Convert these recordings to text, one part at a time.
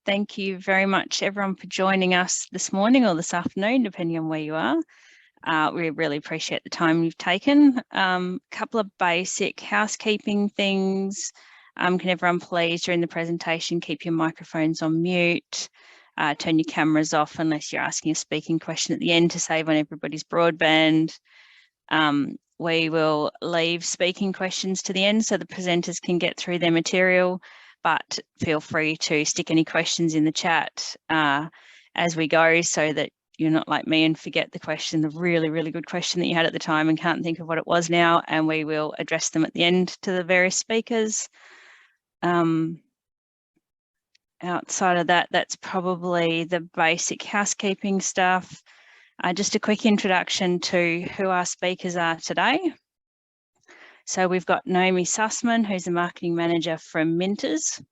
Thank you very much, everyone, for joining us this morning or this afternoon, depending on where you are. We really appreciate the time you've taken. A couple of basic housekeeping things. Can everyone please, during the presentation, keep your microphones on mute, turn your cameras off unless you're asking a speaking question at the end to save on everybody's broadband. We will leave speaking questions to the end so the presenters can get through their material, but feel free to stick any questions in the chat as we go so that you're not like me and forget the question, the really, really good question that you had at the time and can't think of what it was now, and we will address them at the end to the various speakers. Outside of that, that's probably the basic housekeeping stuff. Just a quick introduction to who our speakers are today. So we've got Naomi Sussman, who's the marketing manager from Minters.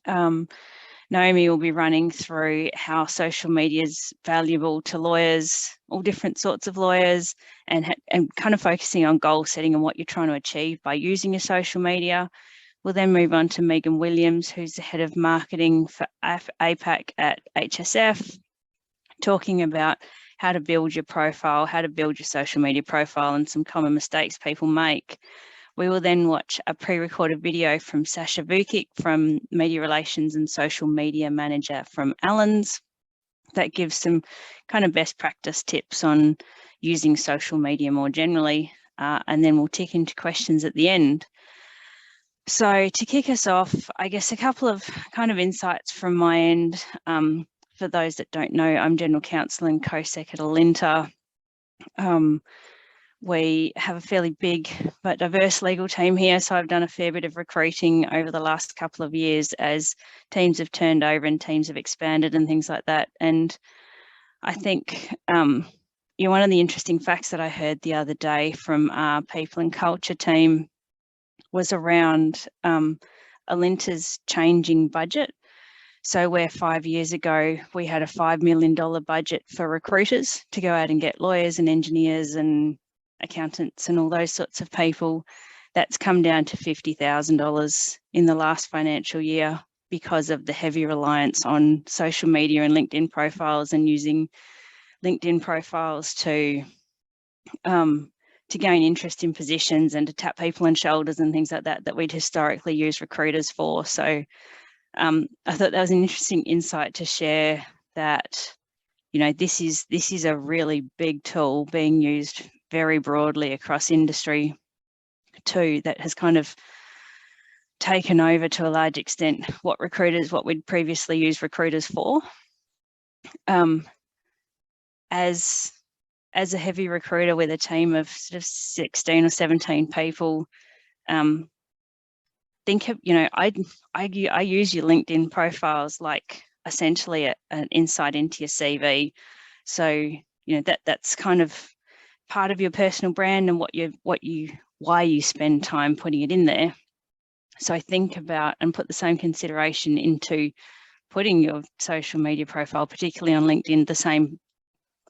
Naomi will be running through how social media is valuable to lawyers, all different sorts of lawyers, and kind of focusing on goal setting and what you're trying to achieve by using your social media. We'll then move on to Megan Williams, who's the head of marketing for APAC at HSF, talking about how to build your profile, how to build your social media profile, and some common mistakes people make. We will then watch a pre-recorded video from Sasha Vukic from Media Relations and Social Media Manager from Allens that gives some kind of best practice tips on using social media more generally, and then we'll tick into questions at the end. So to kick us off, I guess a couple of kind of insights from my end. For those that don't know, I'm General Counsel and Co-Sec at Alinta. We have a fairly big but diverse legal team here, so I've done a fair bit of recruiting over the last couple of years as teams have turned over and teams have expanded and things like that. And I think one of the interesting facts that I heard the other day from our people and culture team was around Alinta's changing budget. So where 5 years ago we had a $5 million budget for recruiters to go out and get lawyers and engineers and accountants and all those sorts of people, that's come down to $50,000 in the last financial year because of the heavy reliance on social media and LinkedIn profiles and using LinkedIn profiles to gain interest in positions and to tap people on shoulders and things like that that we'd historically use recruiters for. So I thought that was an interesting insight to share that, you know, this is a really big tool being used very broadly across industry too, that has kind of taken over to a large extent what we'd previously used recruiters for. As a heavy recruiter with a team of sort of 16 or 17 people, think of, you know, I use your LinkedIn profiles like essentially an insight into your CV. So, you know, that's kind of part of your personal brand and why you spend time putting it in there. So I think about and put the same consideration into putting your social media profile, particularly on LinkedIn, the same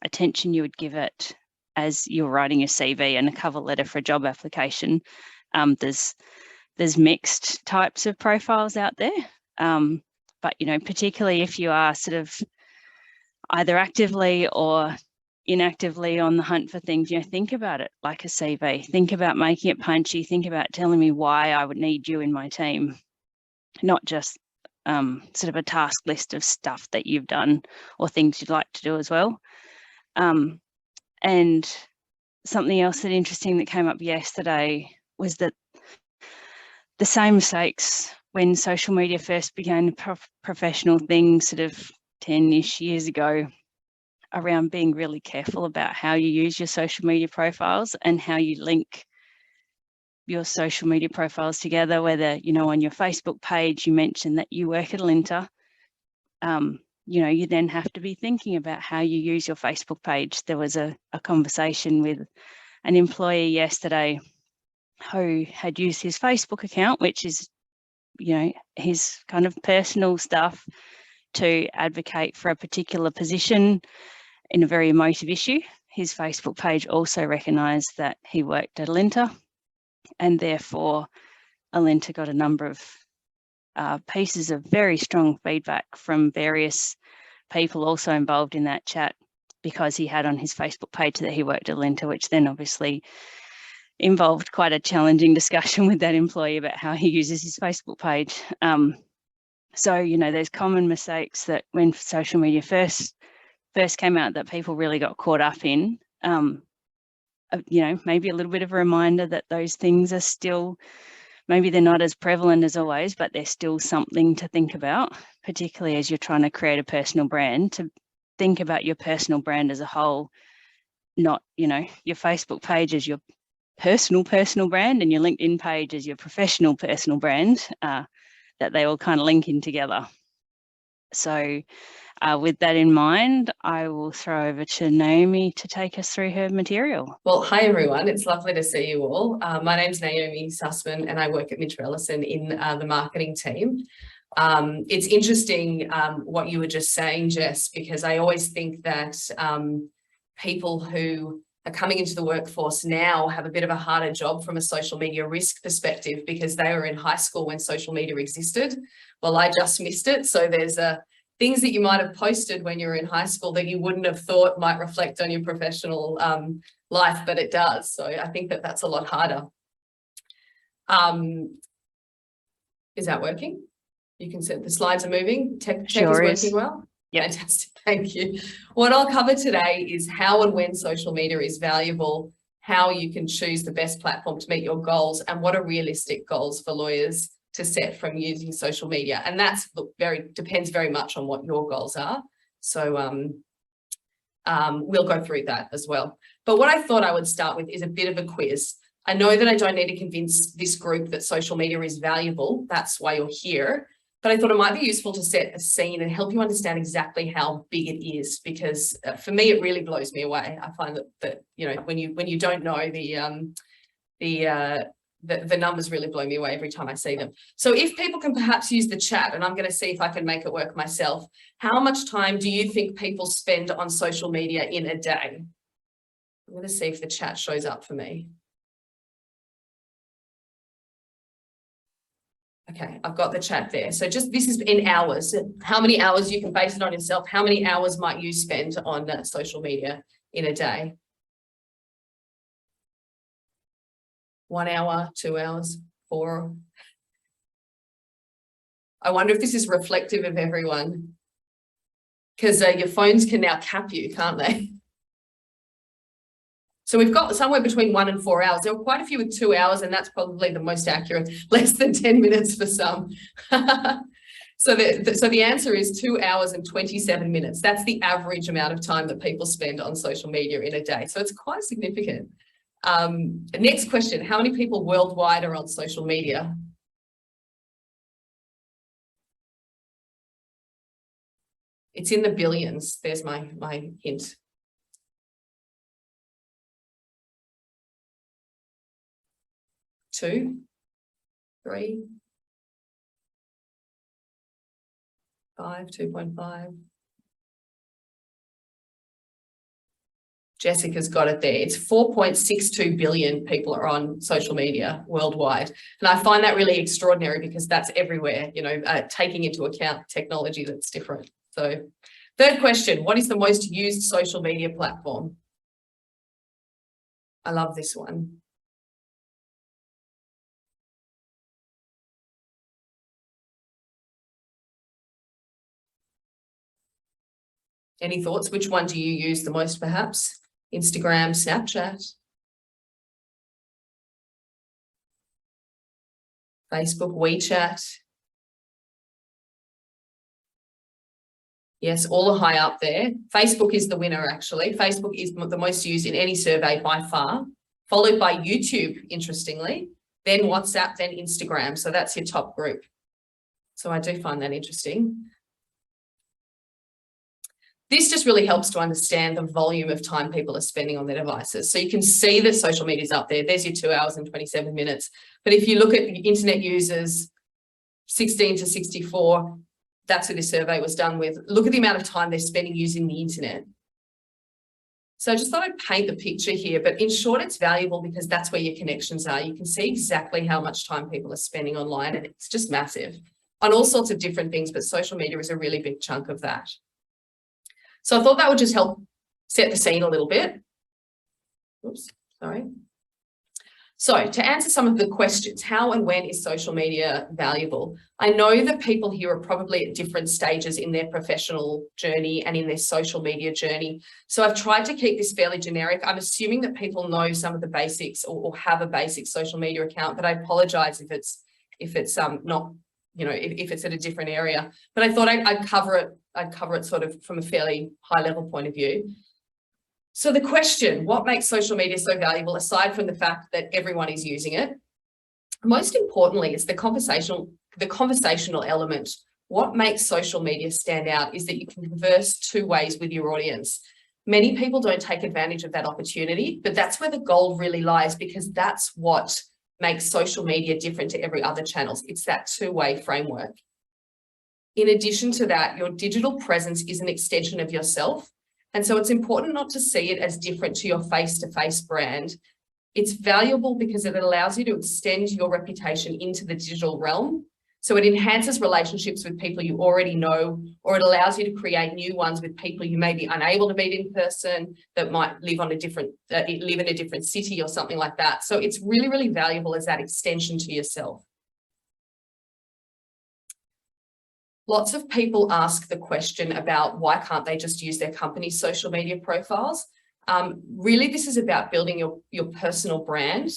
attention you would give it as you're writing your CV and a cover letter for a job application. There's mixed types of profiles out there, but, you know, particularly if you are sort of either actively or inactively on the hunt for things, you know, think about it like a CV. Think about making it punchy. Think about telling me why I would need you in my team, not just sort of a task list of stuff that you've done or things you'd like to do as well. And something else that interesting that came up yesterday was that the same mistakes when social media first became a professional thing sort of 10-ish years ago around being really careful about how you use your social media profiles and how you link your social media profiles together, whether, you know, on your Facebook page, you mentioned that you work at Alinta, you know, you then have to be thinking about how you use your Facebook page. There was a conversation with an employee yesterday who had used his Facebook account, which is, you know, his kind of personal stuff, to advocate for a particular position in a very emotive issue. His Facebook page also recognised that he worked at Alinta, and therefore Alinta got a number of pieces of very strong feedback from various people also involved in that chat, because he had on his Facebook page that he worked at Linta, which then obviously involved quite a challenging discussion with that employee about how he uses his Facebook page. So, you know, there's common mistakes that when social media first came out that people really got caught up in. You know, maybe a little bit of a reminder that those things are still, maybe they're not as prevalent as always, but they're still something to think about, particularly as you're trying to create a personal brand, to think about your personal brand as a whole, not, you know, your Facebook page as your personal brand and your LinkedIn page as your professional personal brand, that they all kind of link in together. So with that in mind, I will throw over to Naomi to take us through her material. Well, hi everyone. It's lovely to see you all. My name's Naomi Sussman and I work at Mitchell Ellison in the marketing team. It's interesting what you were just saying, Jess, because I always think that people who are coming into the workforce now have a bit of a harder job from a social media risk perspective because they were in high school when social media existed. Well, I just missed it. So there's things that you might have posted when you were in high school that you wouldn't have thought might reflect on your professional life, but it does. So I think that that's a lot harder. Is that working? You can see the slides are moving. Tech Sure is working well. Yep. Fantastic. Thank you. What I'll cover today is how and when social media is valuable, how you can choose the best platform to meet your goals, and what are realistic goals for lawyers to set from using social media. And that's depends very much on what your goals are. So we'll go through that as well. But what I thought I would start with is a bit of a quiz. I know that I don't need to convince this group that social media is valuable. That's why you're here. But I thought it might be useful to set a scene and help you understand exactly how big it is, because for me, it really blows me away. I find that you know, when you don't know the numbers really blow me away every time I see them. So if people can perhaps use the chat, and I'm going to see if I can make it work myself, how much time do you think people spend on social media in a day? I'm going to see if the chat shows up for me. Okay, I've got the chat there. So just this is in hours. How many hours you can base it on yourself? How many hours might you spend on social media in a day? 1 hour, 2 hours, 4. I wonder if this is reflective of everyone, because your phones can now cap you, can't they? So we've got somewhere between 1 and 4 hours. There were quite a few with 2 hours, and that's probably the most accurate, less than 10 minutes for some. So the answer is 2 hours and 27 minutes. That's the average amount of time that people spend on social media in a day. So it's quite significant. Next question, how many people worldwide are on social media? It's in the billions. There's my hint. 2, 3, 5, 2.5. Jessica's got it there. It's 4.62 billion people are on social media worldwide. And I find that really extraordinary because that's everywhere, you know, taking into account technology that's different. So third question, what is the most used social media platform? I love this one. Any thoughts? Which one do you use the most, perhaps? Instagram, Snapchat, Facebook, WeChat. Yes, all are high up there. Facebook is the winner, actually. Facebook is the most used in any survey by far, followed by YouTube, interestingly, then WhatsApp, then Instagram. So that's your top group. So I do find that interesting. This just really helps to understand the volume of time people are spending on their devices. So you can see that social media is up there. There's your 2 hours and 27 minutes. But if you look at internet users, 16 to 64, that's who this survey was done with. Look at the amount of time they're spending using the internet. So I just thought I'd paint the picture here, but in short, it's valuable because that's where your connections are. You can see exactly how much time people are spending online, and it's just massive. on all sorts of different things, but social media is a really big chunk of that. So I thought that would just help set the scene a little bit. Oops, sorry. So to answer some of the questions, how and when is social media valuable? I know that people here are probably at different stages in their professional journey and in their social media journey. So I've tried to keep this fairly generic. I'm assuming that people know some of the basics or have a basic social media account, but I apologize if it's not, you know, if it's at a different area. But I thought I'd cover it sort of from a fairly high level point of view. So the question, what makes social media so valuable, aside from the fact that everyone is using it? Most importantly, it's the conversational element. What makes social media stand out is that you can converse two ways with your audience. Many people don't take advantage of that opportunity, but that's where the gold really lies, because that's what makes social media different to every other channels. It's that two-way framework. In addition to that, your digital presence is an extension of yourself. And so it's important not to see it as different to your face-to-face brand. It's valuable because it allows you to extend your reputation into the digital realm. So it enhances relationships with people you already know, or it allows you to create new ones with people you may be unable to meet in person, that might live in a different city or something like that. So it's really, really valuable as that extension to yourself. Lots of people ask the question about why can't they just use their company's social media profiles? Really, this is about building your personal brand.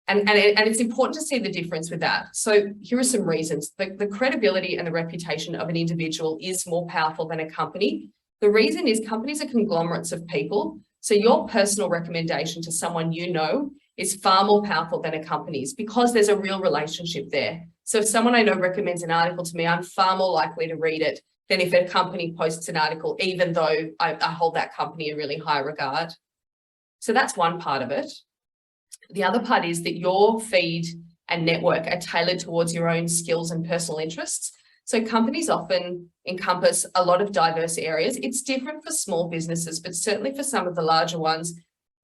And it's important to see the difference with that. So here are some reasons. The credibility and the reputation of an individual is more powerful than a company. The reason is companies are conglomerates of people. So your personal recommendation to someone you know is far more powerful than a company's, because there's a real relationship there. So if someone I know recommends an article to me, I'm far more likely to read it than if a company posts an article, even though I hold that company in really high regard. So that's one part of it. The other part is that your feed and network are tailored towards your own skills and personal interests. So companies often encompass a lot of diverse areas. It's different for small businesses, but certainly for some of the larger ones,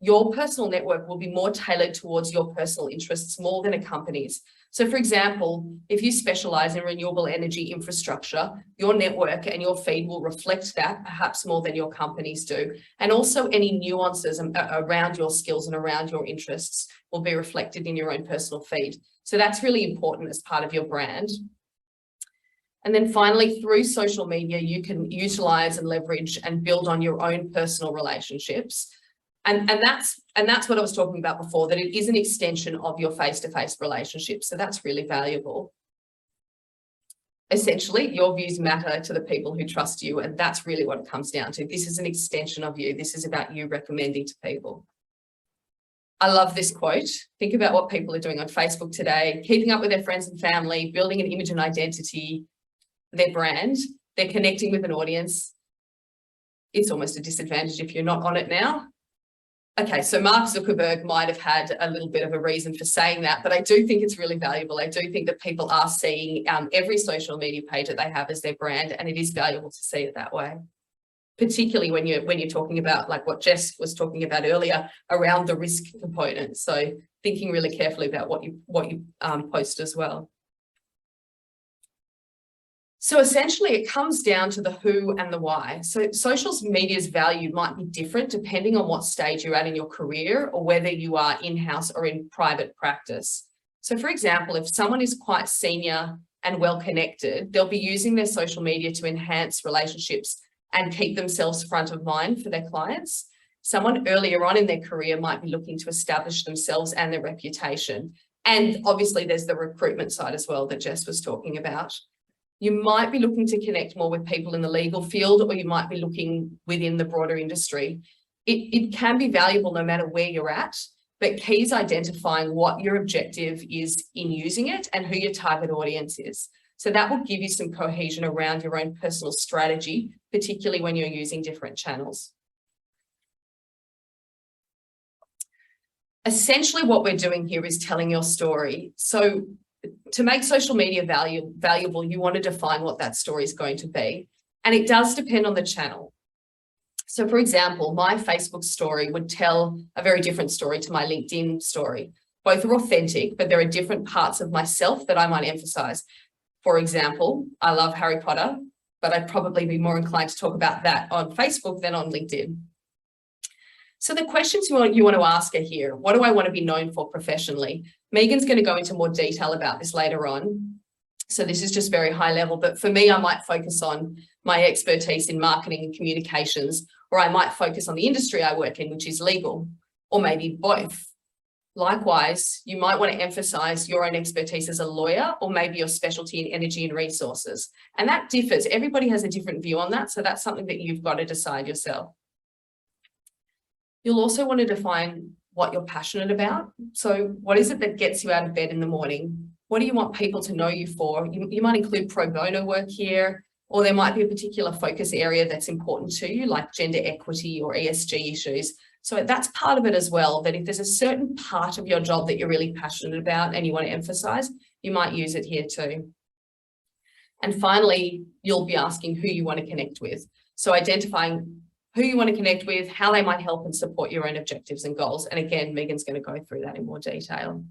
your personal network will be more tailored towards your personal interests more than a company's. So for example, if you specialize in renewable energy infrastructure, your network and your feed will reflect that perhaps more than your companies do. And also any nuances around your skills and around your interests will be reflected in your own personal feed. So that's really important as part of your brand. And then finally, through social media, you can utilize and leverage and build on your own personal relationships. And that's what I was talking about before, that it is an extension of your face-to-face relationship. So that's really valuable. Essentially, your views matter to the people who trust you, and that's really what it comes down to. This is an extension of you. This is about you recommending to people. I love this quote. Think about what people are doing on Facebook today, keeping up with their friends and family, building an image and identity, their brand. They're connecting with an audience. It's almost a disadvantage if you're not on it now. Okay, so Mark Zuckerberg might have had a little bit of a reason for saying that, but I do think it's really valuable. I do think that people are seeing every social media page that they have as their brand, and it is valuable to see it that way, particularly when you're talking about like what Jess was talking about earlier around the risk component. So thinking really carefully about what you post as well. So essentially, it comes down to the who and the why. So social media's value might be different depending on what stage you're at in your career or whether you are in-house or in private practice. So for example, if someone is quite senior and well-connected, they'll be using their social media to enhance relationships and keep themselves front of mind for their clients. Someone earlier on in their career might be looking to establish themselves and their reputation. And obviously there's the recruitment side as well that Jess was talking about. You might be looking to connect more with people in the legal field, or you might be looking within the broader industry. It can be valuable no matter where you're at, but key is identifying what your objective is in using it and who your target audience is. So that will give you some cohesion around your own personal strategy, particularly when you're using different channels. Essentially, what we're doing here is telling your story. So to make social media valuable, you want to define what that story is going to be. And it does depend on the channel. So for example, my Facebook story would tell a very different story to my LinkedIn story. Both are authentic, but there are different parts of myself that I might emphasize. For example, I love Harry Potter, but I'd probably be more inclined to talk about that on Facebook than on LinkedIn. So the questions you want to ask are here. What do I want to be known for professionally? Megan's going to go into more detail about this later on. So this is just very high level, but for me, I might focus on my expertise in marketing and communications, or I might focus on the industry I work in, which is legal, or maybe both. Likewise, you might want to emphasize your own expertise as a lawyer, or maybe your specialty in energy and resources. And that differs. Everybody has a different view on that. So that's something that you've got to decide yourself. You'll also want to define what you're passionate about. So what is it that gets you out of bed in the morning? What do you want people to know you for? You might include pro bono work here, or there might be a particular focus area that's important to you, like gender equity or ESG issues. So that's part of it as well, that if there's a certain part of your job that you're really passionate about and you want to emphasize, you might use it here too. And finally, you'll be asking who you want to connect with. So identifying who you want to connect with, how they might help and support your own objectives and goals. And again, Megan's going to go through that in more detail.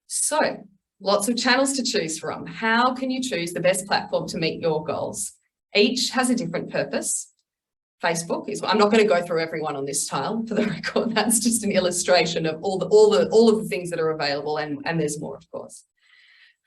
So lots of channels to choose from. How can you choose the best platform to meet your goals? Each has a different purpose. Facebook is, I'm not going to go through everyone on this tile for the record. That's just an illustration of all of the things that are available, and there's more, of course.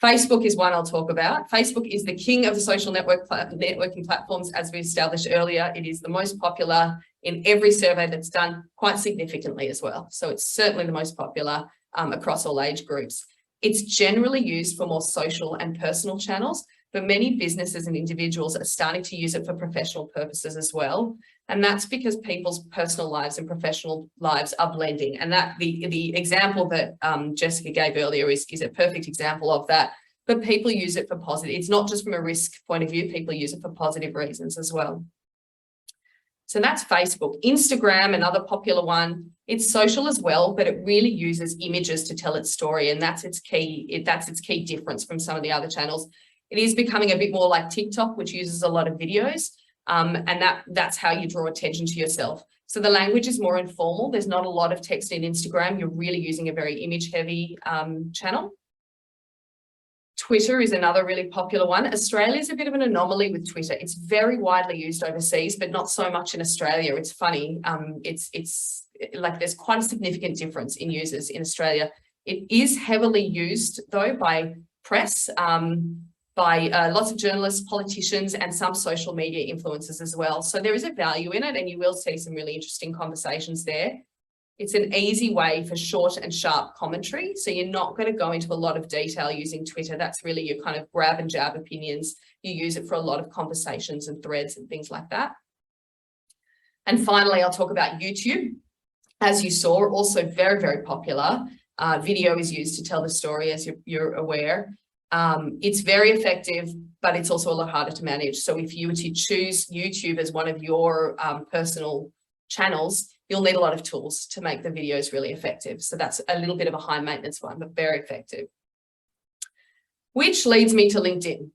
Facebook is one I'll talk about. Facebook is the king of the social networking platforms, as we established earlier. It is the most popular in every survey that's done, quite significantly as well. So it's certainly the most popular across all age groups. It's generally used for more social and personal channels, but many businesses and individuals are starting to use it for professional purposes as well. And that's because people's personal lives and professional lives are blending. And that the example that Jessica gave earlier is a perfect example of that. But people use it for positive. It's not just from a risk point of view, people use it for positive reasons as well. So that's Facebook. Instagram, another popular one. It's social as well, but it really uses images to tell its story. And that's its key difference from some of the other channels. It is becoming a bit more like TikTok, which uses a lot of videos. And that's how you draw attention to yourself. So the language is more informal. There's not a lot of text in Instagram. You're really using a very image-heavy channel. Twitter is another really popular one. Australia is a bit of an anomaly with Twitter. It's very widely used overseas, but not so much in Australia. It's funny. It's like there's quite a significant difference in users in Australia. It is heavily used, though, by press, by lots of journalists, politicians, and some social media influencers as well. So there is a value in it, and you will see some really interesting conversations there. It's an easy way for short and sharp commentary. So you're not going to go into a lot of detail using Twitter. That's really your kind of grab and jab opinions. You use it for a lot of conversations and threads and things like that. And finally, I'll talk about YouTube. As you saw, also very, very popular. Video is used to tell the story, as you're aware. It's very effective, but it's also a lot harder to manage. So if you were to choose YouTube as one of your personal channels, you'll need a lot of tools to make the videos really effective. So that's a little bit of a high maintenance one, but very effective. Which leads me to LinkedIn,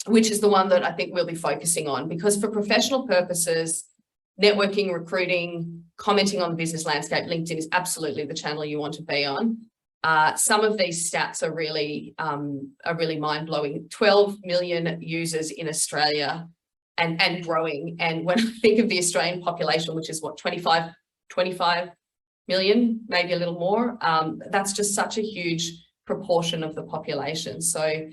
which is the one that I think we'll be focusing on, because for professional purposes, networking, recruiting, commenting on the business landscape, LinkedIn is absolutely the channel you want to be on. Some of these stats are really mind-blowing. 12 million users in Australia and growing. And when I think of the Australian population, which is what, 25 million, maybe a little more, that's just such a huge proportion of the population. So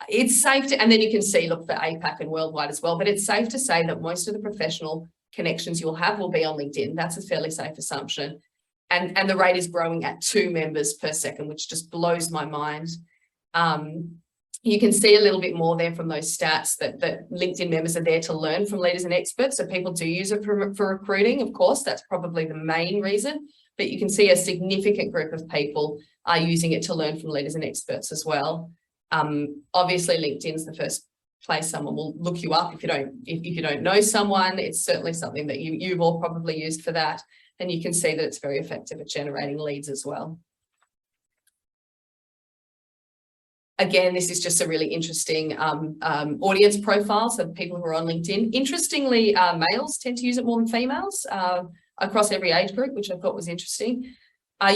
it's safe to, and then you can see, look, for APAC and worldwide as well, but it's safe to say that most of the professional connections you'll have will be on LinkedIn. That's a fairly safe assumption. And the rate is growing at 2 members per second, which just blows my mind. You can see a little bit more there from those stats that LinkedIn members are there to learn from leaders and experts. So people do use it for recruiting, of course, that's probably the main reason, but you can see a significant group of people are using it to learn from leaders and experts as well. Obviously, LinkedIn's the first place someone will look you up if you don't know someone. It's certainly something that you've all probably used for that. And you can see that it's very effective at generating leads as well. Again, this is just a really interesting audience profile. So people who are on LinkedIn, interestingly, males tend to use it more than females across every age group, which I thought was interesting.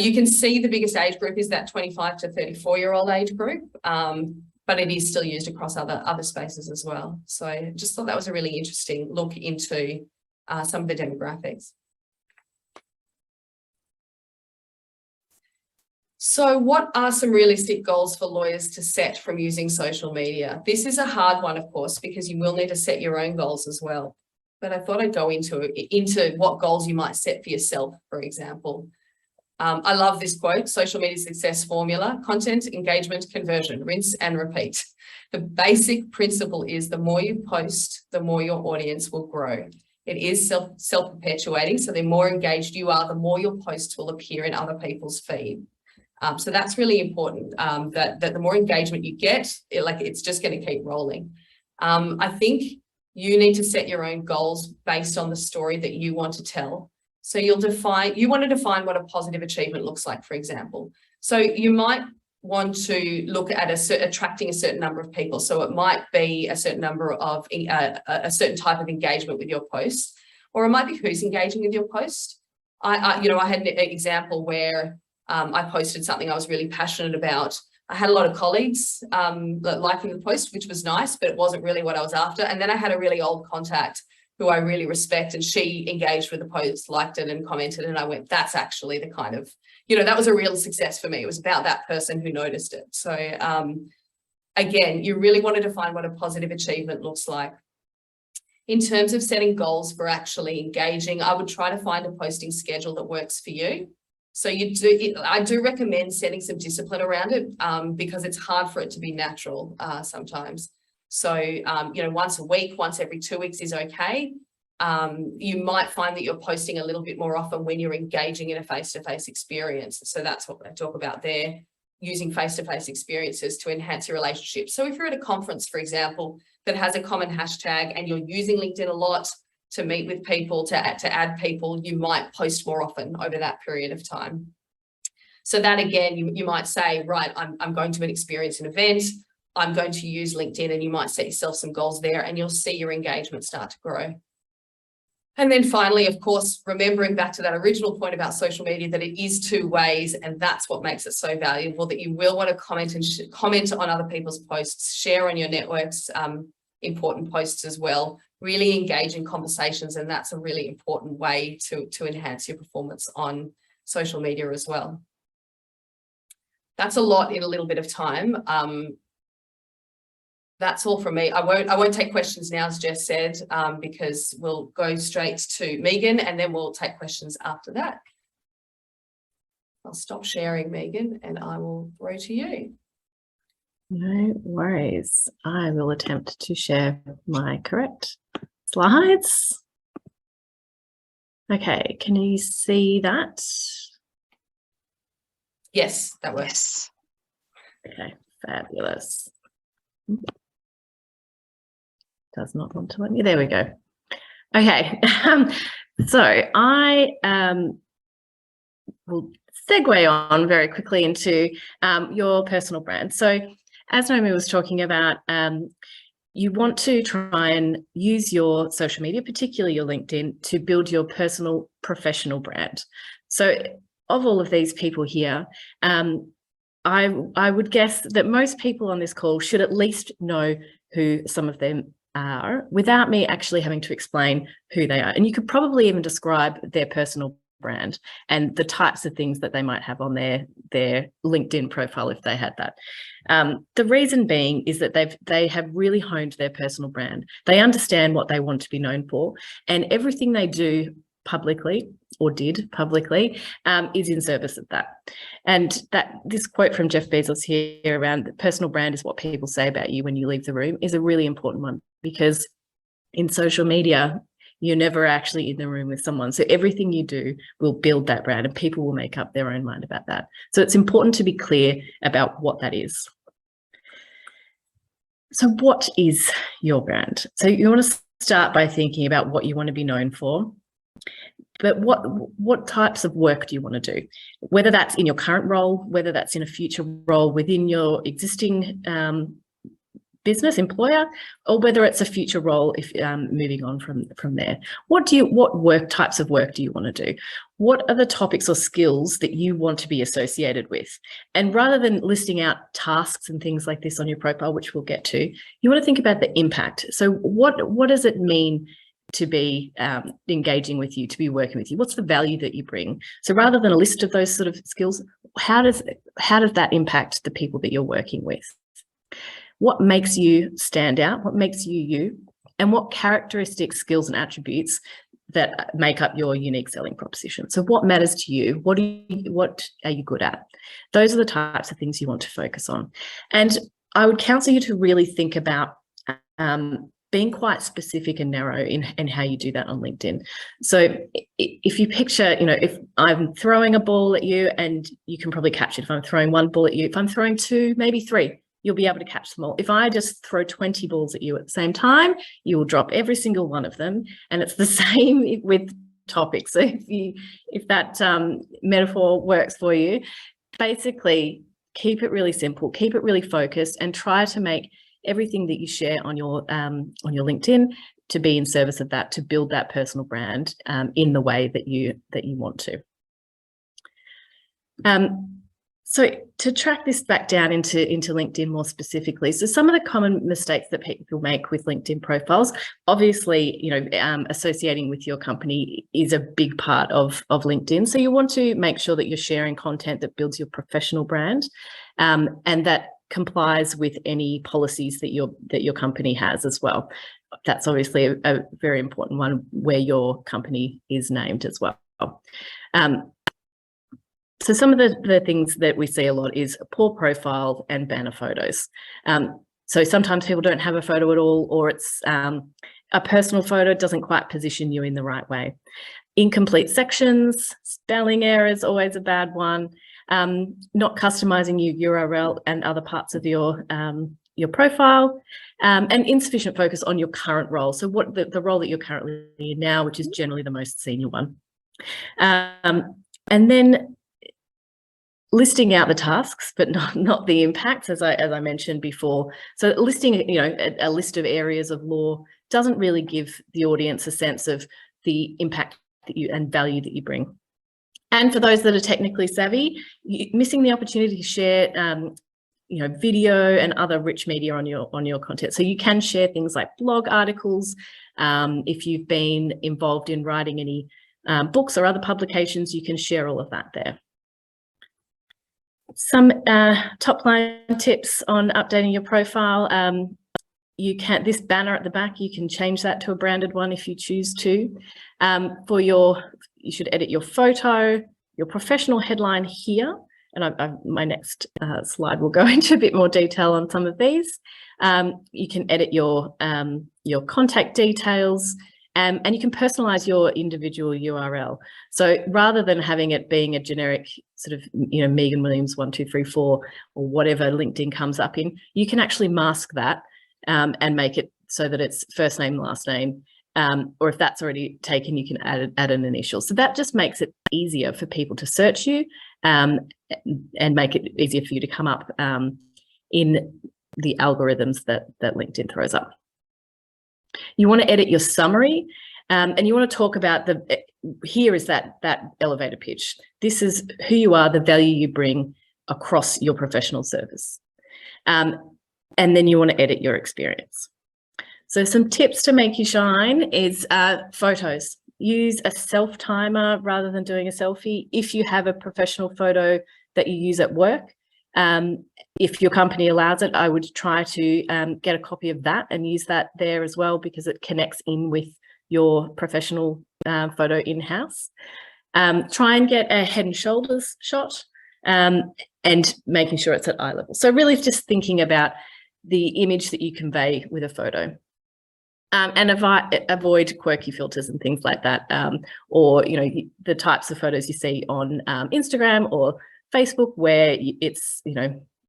You can see the biggest age group is that 25 to 34-year-old age group, but it is still used across other spaces as well. So I just thought that was a really interesting look into some of the demographics. So what are some realistic goals for lawyers to set from using social media? This is a hard one, of course, because you will need to set your own goals as well. But I thought I'd go into what goals you might set for yourself, for example. I love this quote: social media success formula: content, engagement, conversion, rinse and repeat. The basic principle is the more you post, the more your audience will grow. It is self-perpetuating. So the more engaged you are, the more your posts will appear in other people's feed. So that's really important, that the more engagement you get, it's just going to keep rolling. I think you need to set your own goals based on the story that you want to tell. So you want to define what a positive achievement looks like, for example. So you might want to look at attracting a certain number of people. So it might be a certain number of a certain type of engagement with your post, or it might be who's engaging with your post. I had an example where I posted something I was really passionate about. I had a lot of colleagues liking the post, which was nice, but it wasn't really what I was after. And then I had a really old contact who I really respect, and she engaged with the post, liked it and commented, and I went, that's actually the kind of, that was a real success for me. It was about that person who noticed it. So again, you really want to define what a positive achievement looks like. In terms of setting goals for actually engaging, I would try to find a posting schedule that works for you. So I do recommend setting some discipline around it, because it's hard for it to be natural sometimes. So, once a week, once every 2 weeks is okay. You might find that you're posting a little bit more often when you're engaging in a face-to-face experience. So that's what I talk about there, using face-to-face experiences to enhance your relationship. So if you're at a conference, for example, that has a common hashtag and you're using LinkedIn a lot to meet with people, to add people, you might post more often over that period of time. So that again, you might say, right, I'm going to experience an event, I'm going to use LinkedIn, and you might set yourself some goals there, and you'll see your engagement start to grow. And then finally, of course, remembering back to that original point about social media, that it is two ways, and that's what makes it so valuable, that you will want to comment and comment on other people's posts, share on your networks, important posts as well, really engage in conversations, and that's a really important way to enhance your performance on social media as well. That's a lot in a little bit of time. That's all from me. I won't take questions now, as Jess said, because we'll go straight to Megan, and then we'll take questions after that. I'll stop sharing, Megan, and I will throw to you. No worries. I will attempt to share my correct slides. Okay, can you see that? Yes, that works. Okay, fabulous. Does not want to let me. There we go. Okay, so I will segue on very quickly into your personal brand. So as Naomi was talking about, you want to try and use your social media, particularly your LinkedIn, to build your personal professional brand. So of all of these people here, I would guess that most people on this call should at least know who some of them are without me actually having to explain who they are. And you could probably even describe their personal brand and the types of things that they might have on their LinkedIn profile if they had that. The reason being is that they have really honed their personal brand. They understand what they want to be known for, and everything they do publicly or did publicly is in service of that. And this quote from Jeff Bezos here around the personal brand is what people say about you when you leave the room is a really important one, because in social media, you're never actually in the room with someone. So everything you do will build that brand, and people will make up their own mind about that. So it's important to be clear about what that is. So what is your brand? So you want to start by thinking about what you want to be known for. But what types of work do you want to do? Whether that's in your current role, whether that's in a future role within your existing business employer, or whether it's a future role if moving on from there. What types of work do you want to do? what are the topics or skills that you want to be associated with? And rather than listing out tasks and things like this on your profile, which we'll get to, you want to think about the impact. So what does it mean to be engaging with you, to be working with you? What's the value that you bring? So rather than a list of those sort of skills, how does that impact the people that you're working with? What makes you stand out? What makes you you? And what characteristics, skills, and attributes that make up your unique selling proposition? So what matters to you? What are you good at? Those are the types of things you want to focus on. And I would counsel you to really think about being quite specific and narrow in how you do that on LinkedIn. So if you picture, if I'm throwing a ball at you, and you can probably catch it. If I'm throwing one ball at you, if I'm throwing two, maybe three, you'll be able to catch them all. If I just throw 20 balls at you at the same time, you will drop every single one of them. And it's the same with topics. So if that metaphor works for you, basically keep it really simple, keep it really focused, and try to make everything that you share on your LinkedIn to be in service of that, to build that personal brand in the way that you want to. So to track this back down into LinkedIn more specifically, so some of the common mistakes that people make with LinkedIn profiles, obviously, associating with your company is a big part of LinkedIn. So you want to make sure that you're sharing content that builds your professional brand, and that complies with any policies that your company has as well. That's obviously a very important one, where your company is named as well. So some of the things that we see a lot is a poor profile and banner photos. So sometimes people don't have a photo at all, or it's a personal photo doesn't quite position you in the right way. Incomplete sections, spelling errors, always a bad one. Not customizing your URL and other parts of your profile, and insufficient focus on your current role. So what the role that you're currently in now, which is generally the most senior one. And then listing out the tasks, but not the impacts, as I mentioned before. So listing, a list of areas of law doesn't really give the audience a sense of the impact that and value that you bring. And for those that are technically savvy, missing the opportunity to share, video and other rich media on your content. So you can share things like blog articles. If you've been involved in writing any books or other publications, you can share all of that there. Some top line tips on updating your profile. This banner at the back, you can change that to a branded one if you choose to. You should edit your photo, your professional headline here, and my next slide will go into a bit more detail on some of these. You can edit your contact details, and you can personalize your individual URL. So rather than having it being a generic sort of, Megan Williams 1234 or whatever LinkedIn comes up in, you can actually mask that and make it so that it's first name, last name, or if that's already taken, you can add an initial. So that just makes it easier for people to search you and make it easier for you to come up in the algorithms that LinkedIn throws up. You want to edit your summary, and you want to talk about here is that elevator pitch. This is who you are, the value you bring across your professional service. And then you want to edit your experience. So some tips to make you shine is photos. Use a self timer rather than doing a selfie. If you have a professional photo that you use at work, if your company allows it, I would try to get a copy of that and use that there as well, because it connects in with your professional photo in-house. Try and get a head and shoulders shot and making sure it's at eye level. So really just thinking about the image that you convey with a photo. And avoid quirky filters and things like that, or the types of photos you see on Instagram or Facebook, where it's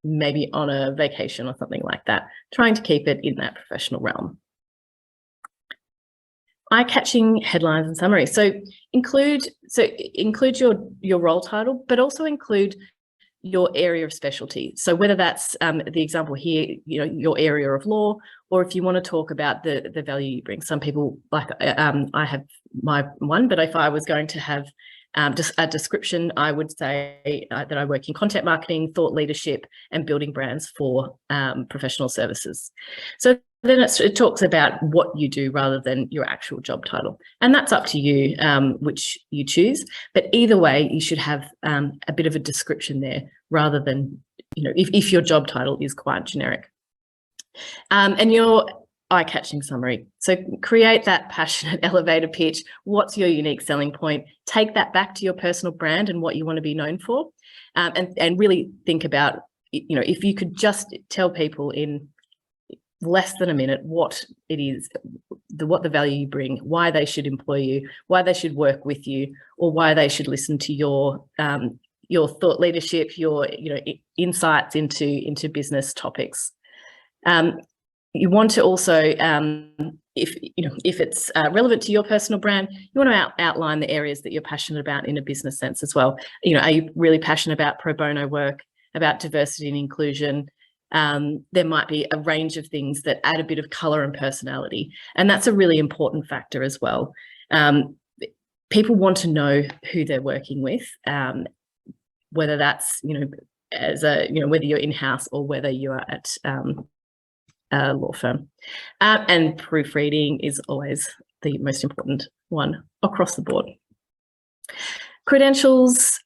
maybe on a vacation or something like that. Trying to keep it in that professional realm. Eye-catching headlines and summaries. So include your role title, but also include your area of specialty. So whether that's the example here, your area of law, or if you want to talk about the value you bring. Some people, like I have my one, but if I was going to have Just a description, I would say that I work in content marketing, thought leadership, and building brands for professional services. So then it talks about what you do rather than your actual job title. And that's up to you, which you choose. But either way, you should have a bit of a description there rather than, if your job title is quite generic. And your eye-catching summary. So create that passionate elevator pitch. What's your unique selling point? Take that back to your personal brand and what you want to be known for. And really think about, if you could just tell people in less than a minute what it is, what the value you bring, why they should employ you, why they should work with you, or why they should listen to your thought leadership, your insights into business topics. You want to also, if it's relevant to your personal brand, you want to outline the areas that you're passionate about in a business sense as well. Are you really passionate about pro bono work, about diversity and inclusion? There might be a range of things that add a bit of colour and personality, and that's a really important factor as well. People want to know who they're working with, whether that's whether you're in-house or whether you are at a law firm. And proofreading is always the most important one across the board. Credentials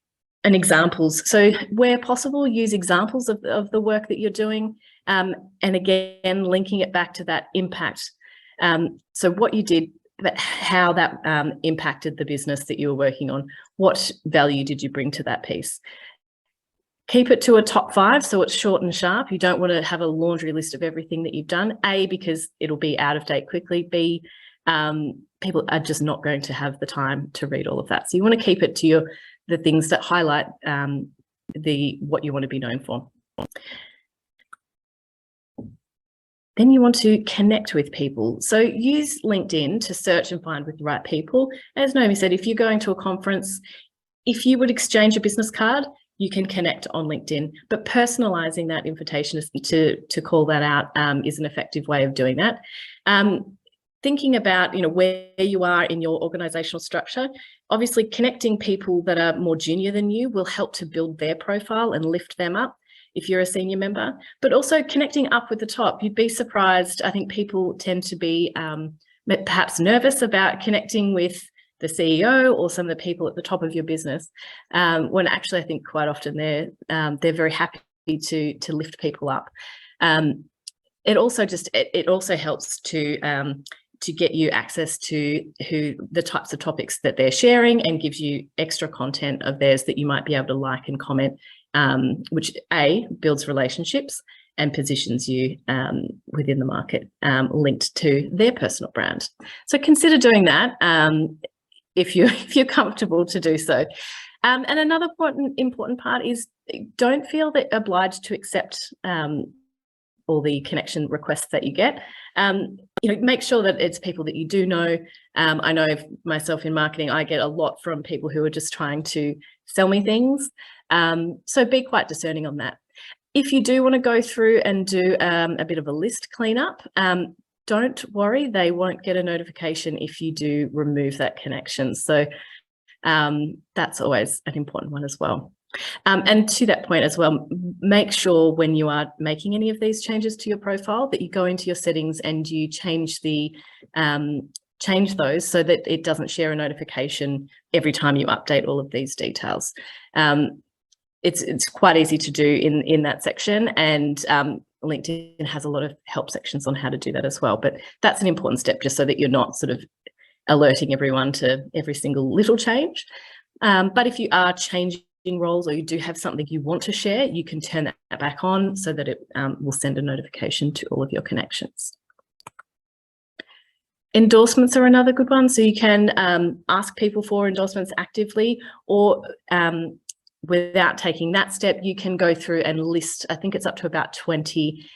and examples. So where possible, use examples of the work that you're doing. And again, linking it back to that impact. So what you did, how that impacted the business that you were working on. What value did you bring to that piece? Keep it to a top 5, so it's short and sharp. You don't want to have a laundry list of everything that you've done. A, because it'll be out of date quickly. B, people are just not going to have the time to read all of that. So you want to keep it to the things that highlight what you want to be known for. Then you want to connect with people. So use LinkedIn to search and find with the right people. As Naomi said, if you're going to a conference, if you would exchange a business card, you can connect on LinkedIn, but personalizing that invitation to call that out is an effective way of doing that. Thinking about where you are in your organizational structure, obviously connecting people that are more junior than you will help to build their profile and lift them up if you're a senior member, but also connecting up with the top. You'd be surprised. I think people tend to be perhaps nervous about connecting with the CEO or some of the people at the top of your business, when actually I think quite often they're very happy to lift people up. It also helps to get you access to the types of topics that they're sharing, and gives you extra content of theirs that you might be able to like and comment, which A, builds relationships and positions you within the market, linked to their personal brand. So consider doing that if you're comfortable to do so. And another important part is, don't feel that obliged to accept all the connection requests that you get. Make sure that it's people that you do know. I know myself in marketing, I get a lot from people who are just trying to sell me things. So be quite discerning on that. If you do want to go through and do a bit of a list cleanup, don't worry, they won't get a notification if you do remove that connection. So that's always an important one as well. And to that point as well, make sure when you are making any of these changes to your profile that you go into your settings and you change those so that it doesn't share a notification every time you update all of these details. It's quite easy to do in that section, and LinkedIn has a lot of help sections on how to do that as well. But that's an important step, just so that you're not sort of alerting everyone to every single little change. But if you are changing roles, or you do have something you want to share, you can turn that back on so that it will send a notification to all of your connections. Endorsements are another good one. So you can ask people for endorsements actively, or without taking that step, you can go through and list, I think it's up to about 20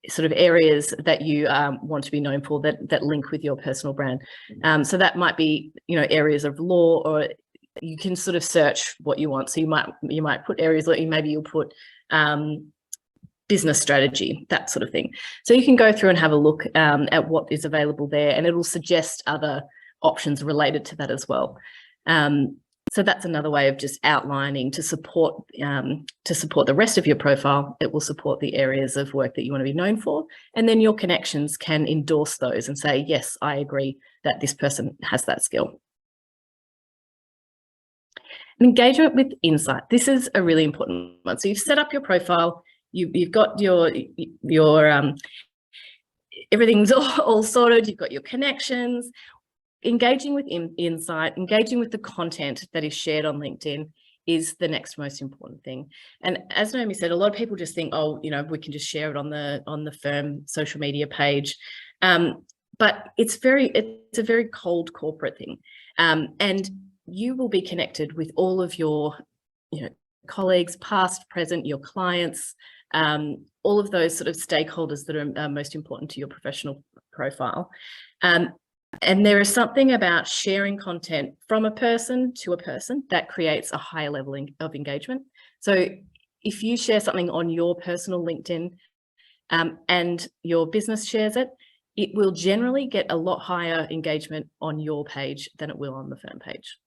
sort of areas that you want to be known for that link with your personal brand. So that might be, areas of law, or you can sort of search what you want. So you might put areas, or maybe you'll put business strategy, that sort of thing. So you can go through and have a look at what is available there, and it will suggest other options related to that as well. So that's another way of just outlining to support the rest of your profile. It will support the areas of work that you want to be known for. And then your connections can endorse those and say, yes, I agree that this person has that skill. Engagement with insight. This is a really important one. So you've set up your profile, you've got your everything's all sorted, you've got your connections. Engaging with insight, engaging with the content that is shared on LinkedIn is the next most important thing. And as Naomi said, a lot of people just think, oh, you know, we can just share it on the firm social media page. But it's a very cold corporate thing. And you will be connected with all of your, you know, colleagues, past, present, your clients, all of those sort of stakeholders that are most important to your professional profile. And there is something about sharing content from a person to a person that creates a higher level of engagement. So if you share something on your personal LinkedIn and your business shares it, it will generally get a lot higher engagement on your page than it will on the firm page.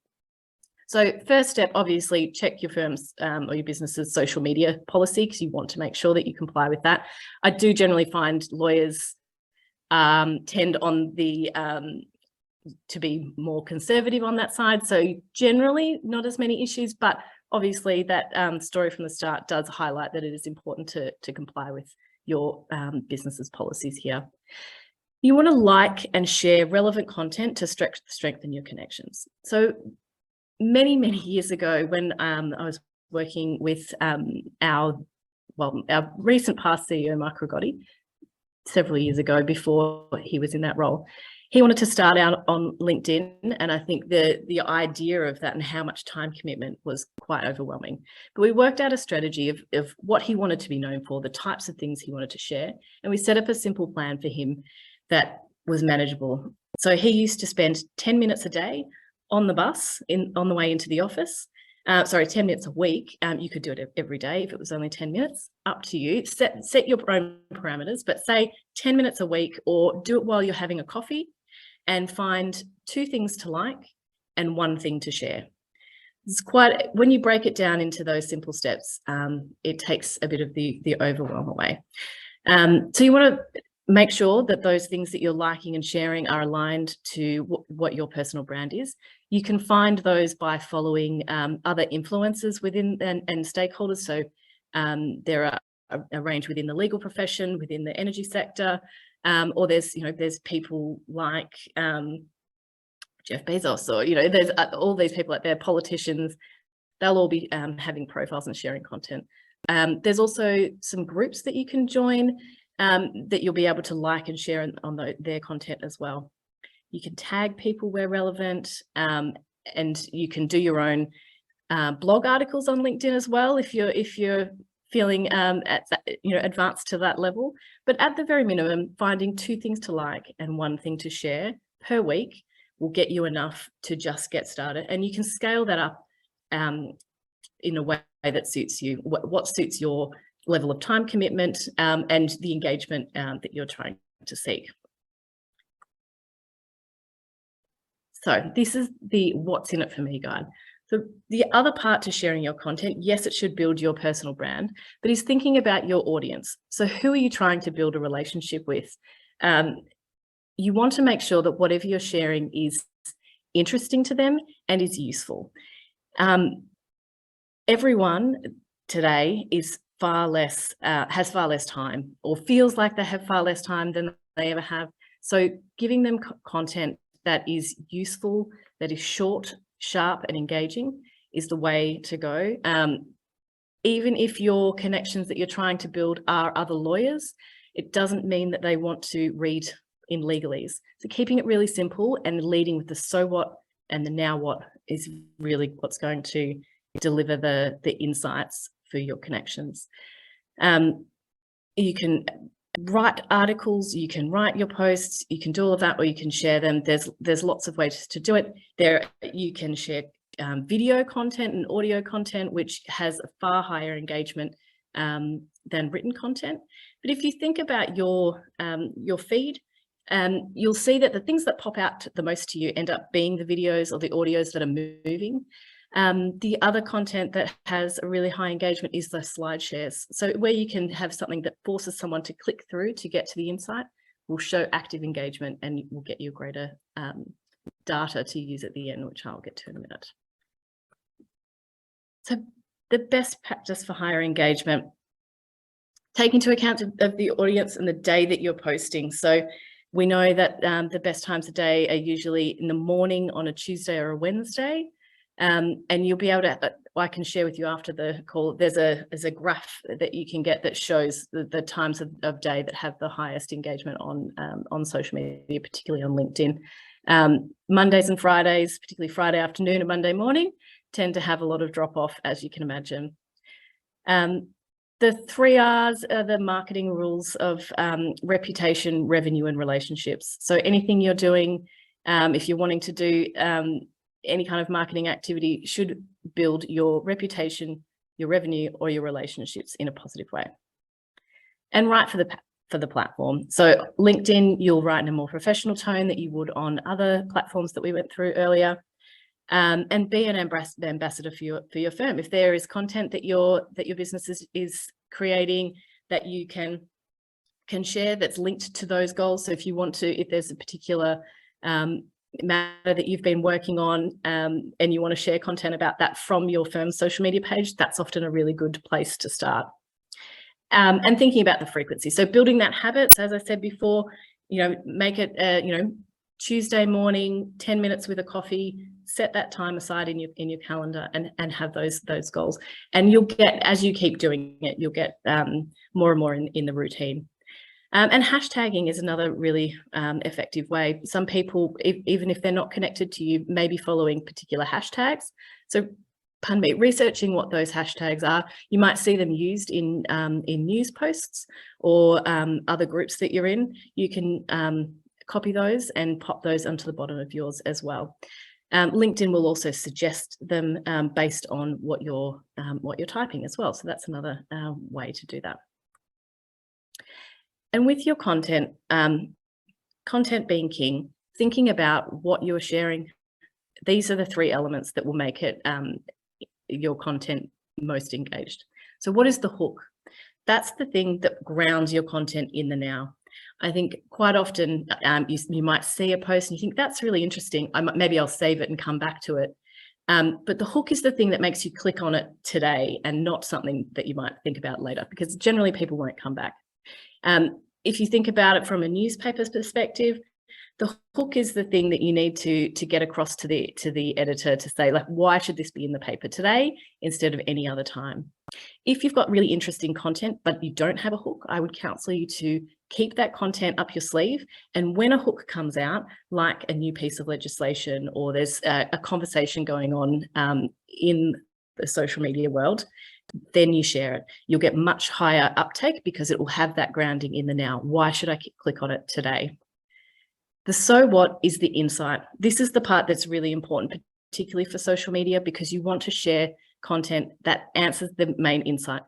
So first step, obviously, check your firm's or your business's social media policy, because you want to make sure that you comply with that. I do generally find lawyers tend on the to be more conservative on that side. So generally not as many issues, but obviously that story from the start does highlight that it is important to comply with your business's policies here. You want to like and share relevant content to strengthen your connections. So many years ago, when I was working with our recent past CEO, Mark Rigotti, several years ago before he was in that role, he wanted to start out on LinkedIn. And I think the idea of that and how much time commitment was quite overwhelming. But we worked out a strategy of what he wanted to be known for, the types of things he wanted to share. And we set up a simple plan for him that was manageable. So he used to spend 10 minutes a day on the bus on the way into the office. 10 minutes a week. You could do it every day if it was only 10 minutes, up to you. Set your own parameters, but say 10 minutes a week, or do it while you're having a coffee, and find 2 things to like and 1 thing to share. It's quite, when you break it down into those simple steps, it takes a bit of the overwhelm away. So you want to make sure that those things that you're liking and sharing are aligned to what your personal brand is. You can find those by following other influencers within and stakeholders. So there are a range within the legal profession, within the energy sector, or there's people like Jeff Bezos, or there's all these people out there, politicians. They'll all be having profiles and sharing content. There's also some groups that you can join that you'll be able to like and share on their content as well. You can tag people where relevant, and you can do your own blog articles on LinkedIn as well if you're feeling advanced to that level. But at the very minimum, finding 2 things to like and 1 thing to share per week will get you enough to just get started, and you can scale that up in a way that suits you, what suits your level of time commitment and the engagement that you're trying to seek. So this is the what's in it for me guide. So the other part to sharing your content, yes, it should build your personal brand, but is thinking about your audience. So who are you trying to build a relationship with? You want to make sure that whatever you're sharing is interesting to them and is useful. Everyone today is has far less time, or feels like they have far less time than they ever have. So giving them content that is useful, that is short, sharp and engaging is the way to go. Even if your connections that you're trying to build are other lawyers, it doesn't mean that they want to read in legalese. So keeping it really simple and leading with the so what and the now what is really what's going to deliver the insights for your connections. You can write articles, you can write your posts, you can do all of that, or you can share them. There's lots of ways to do it. You can share video content and audio content, which has a far higher engagement than written content. But if you think about your feed, you'll see that the things that pop out the most to you end up being the videos or the audios that are moving. The other content that has a really high engagement is the slide shares. So where you can have something that forces someone to click through to get to the insight will show active engagement and will get you greater data to use at the end, which I'll get to in a minute. So the best practice for higher engagement, take into account of the audience and the day that you're posting. So we know that the best times of day are usually in the morning on a Tuesday or a Wednesday. And you'll be able to, I can share with you after the call, there's a graph that you can get that shows the times of day that have the highest engagement on social media, particularly on LinkedIn. Mondays and Fridays, particularly Friday afternoon and Monday morning, tend to have a lot of drop off, as you can imagine. The 3 R's are the marketing rules of reputation, revenue, and relationships. So anything you're doing, if you're wanting to do any kind of marketing activity, should build your reputation, your revenue, or your relationships in a positive way. And write for the platform. So LinkedIn, you'll write in a more professional tone that you would on other platforms that we went through earlier. And be an ambassador for your firm. If there is content that your business is creating that you can share that's linked to those goals. So if you want to, if there's a particular matter that you've been working on and you want to share content about that from your firm's social media page, that's often a really good place to start. And thinking about the frequency. So building that habit, as I said before, make it, Tuesday morning, 10 minutes with a coffee, set that time aside in your calendar and have those goals. And you'll get, as you keep doing it, you'll get more and more in the routine. And hashtagging is another really effective way. Some people, even if they're not connected to you, may be following particular hashtags. So, pardon me, researching what those hashtags are. You might see them used in news posts or other groups that you're in. You can copy those and pop those onto the bottom of yours as well. LinkedIn will also suggest them based on what you're typing as well. So that's another way to do that. And with your content, content being king, thinking about what you're sharing, these are the 3 elements that will make it your content most engaged. So what is the hook? That's the thing that grounds your content in the now. I think quite often you might see a post and you think that's really interesting. Maybe I'll save it and come back to it. But the hook is the thing that makes you click on it today and not something that you might think about later, because generally people won't come back. If you think about it from a newspaper's perspective, the hook is the thing that you need to get across to the editor to say, like, why should this be in the paper today instead of any other time? If you've got really interesting content, but you don't have a hook, I would counsel you to keep that content up your sleeve. And when a hook comes out, like a new piece of legislation, or there's a conversation going on in the social media world, then you share it. You'll get much higher uptake because it will have that grounding in the now. Why should I click on it today? The so what is the insight. This is the part that's really important, particularly for social media, because you want to share content that answers the main insight.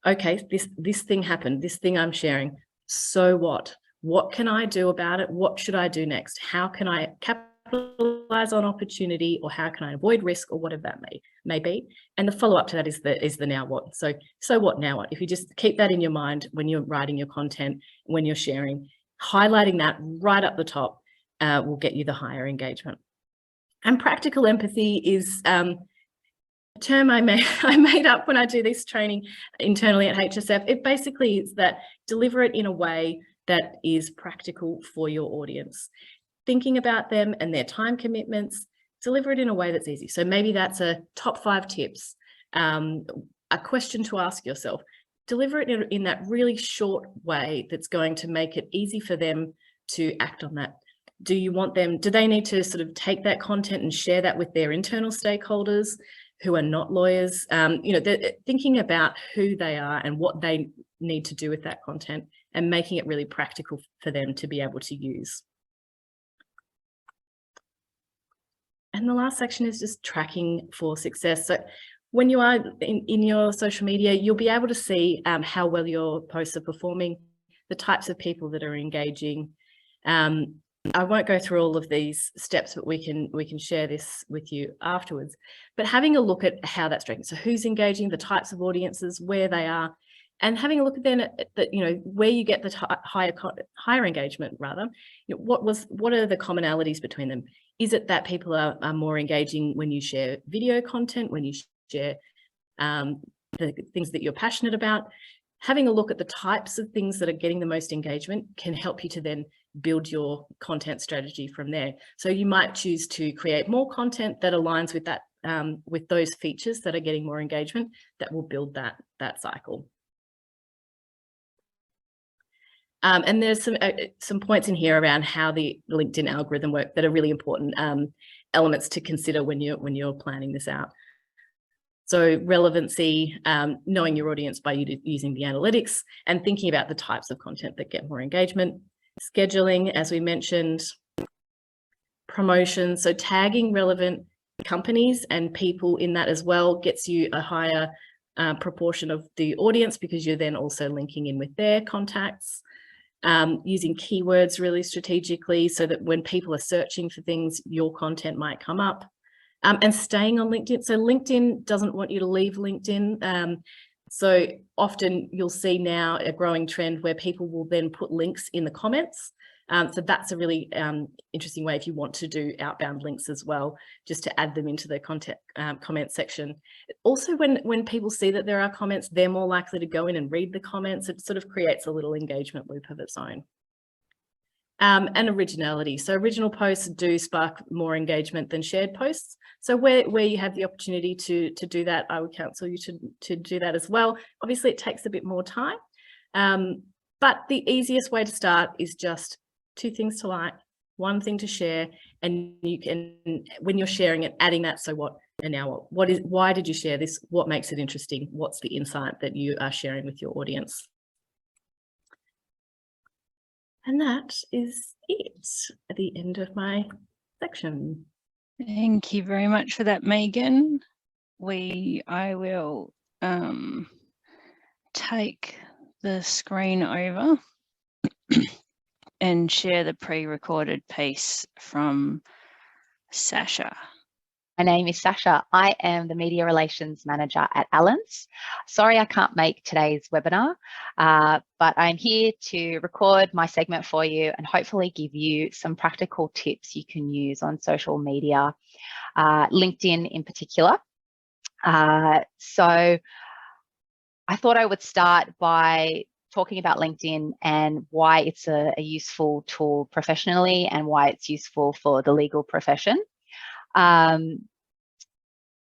Okay, this thing happened, this thing I'm sharing. So what? What can I do about it? What should I do next? How can I capitalize on opportunity, or how can I avoid risk, or whatever that may be? And the follow-up to that is the now what. So what, now what? If you just keep that in your mind when you're writing your content, when you're sharing, highlighting that right up the top will get you the higher engagement. And practical empathy is a term I made up when I do this training internally at HSF. It basically is that deliver it in a way that is practical for your audience. Thinking about them and their time commitments, deliver it in a way that's easy. So maybe that's a top 5 tips, a question to ask yourself. Deliver it in that really short way that's going to make it easy for them to act on that. Do they need to sort of take that content and share that with their internal stakeholders who are not lawyers? They're thinking about who they are and what they need to do with that content and making it really practical for them to be able to use. And the last section is just tracking for success. So when you are in your social media, you'll be able to see how well your posts are performing, the types of people that are engaging, I won't go through all of these steps, but we can share this with you afterwards. But having a look at how that's tracking, so who's engaging, the types of audiences, where they are, and having a look at then at where you get the higher engagement rather. What are the commonalities between them? Is it that people are more engaging when you share video content, when you share the things that you're passionate about? Having a look at the types of things that are getting the most engagement can help you to then build your content strategy from there. So you might choose to create more content that aligns with that, with those features that are getting more engagement, that will build that cycle. And there's some points in here around how the LinkedIn algorithm work that are really important elements to consider when you're planning this out. So relevancy, knowing your audience by using the analytics and thinking about the types of content that get more engagement. Scheduling, as we mentioned, promotion. So tagging relevant companies and people in that as well gets you a higher proportion of the audience, because you're then also linking in with their contacts. Using keywords really strategically so that when people are searching for things, your content might come up. And staying on LinkedIn. So LinkedIn doesn't want you to leave LinkedIn. So often you'll see now a growing trend where people will then put links in the comments. So that's a really interesting way if you want to do outbound links as well, just to add them into the content comment section. Also, when people see that there are comments, they're more likely to go in and read the comments. It sort of creates a little engagement loop of its own. And originality. So original posts do spark more engagement than shared posts. So where you have the opportunity to do that, I would counsel you to do that as well. Obviously, it takes a bit more time, but the easiest way to start is just 2 things to like, 1 thing to share, and you can, when you're sharing it, adding that. So what, and now why did you share this? What makes it interesting? What's the insight that you are sharing with your audience? And that is it at the end of my section. Thank you very much for that, Megan. I will take the screen over and share the pre-recorded piece from Sasha. My name is Sasha. I am the Media Relations Manager at Allens. Sorry I can't make today's webinar, but I'm here to record my segment for you and hopefully give you some practical tips you can use on social media, LinkedIn in particular. So I thought I would start by talking about LinkedIn and why it's a useful tool professionally and why it's useful for the legal profession. I'm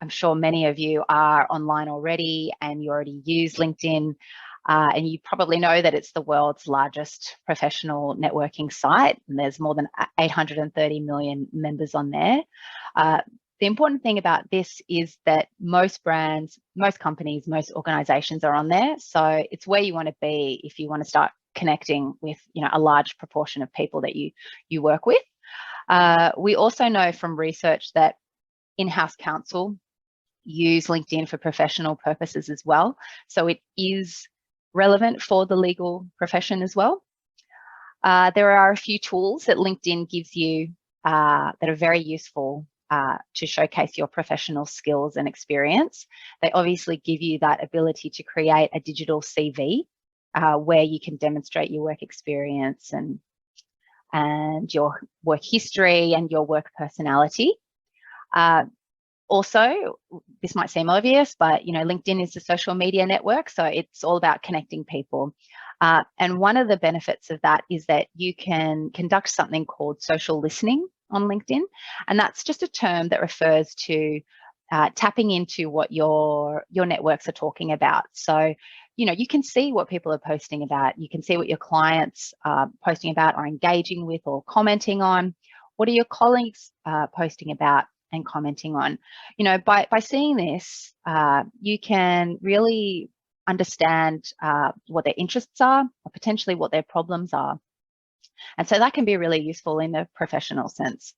sure many of you are online already and you already use LinkedIn, and you probably know that it's the world's largest professional networking site, and there's more than 830 million members on there. The important thing about this is that most brands, most companies, most organizations are on there. So it's where you want to be if you want to start connecting with, a large proportion of people that you work with. We also know from research that in-house counsel use LinkedIn for professional purposes as well. So it is relevant for the legal profession as well. There are a few tools that LinkedIn gives you that are very useful to showcase your professional skills and experience. They obviously give you that ability to create a digital CV where you can demonstrate your work experience and your work history and your work personality. Also, this might seem obvious, but LinkedIn is a social media network, so it's all about connecting people. And one of the benefits of that is that you can conduct something called social listening on LinkedIn, and that's just a term that refers to tapping into what your networks are talking about. So, you can see what people are posting about. You can see what your clients are posting about or engaging with or commenting on. What are your colleagues posting about and commenting on? By seeing this, you can really understand what their interests are or potentially what their problems are. And so that can be really useful in a professional sense.